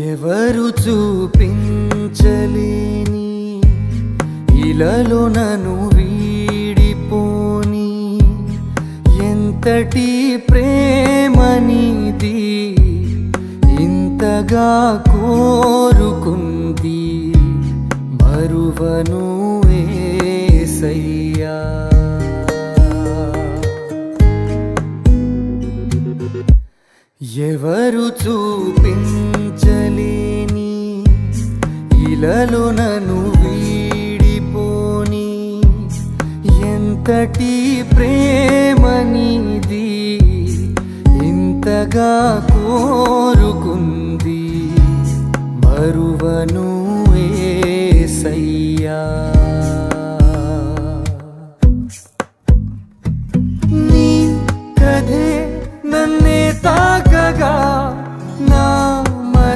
ఎవరు చూపించలేని ఇలలో నన్ను వీడిపోని ఎంతటి ప్రేమనిది ఇంతగా కోరుకుంది మరువను యేసయ్యా ఎవరు చూపించలేని ఇలలో నన్ను వీడిపోని ఎంతటి ప్రేమనిది ఇంతగా కోరుకుంది మరువను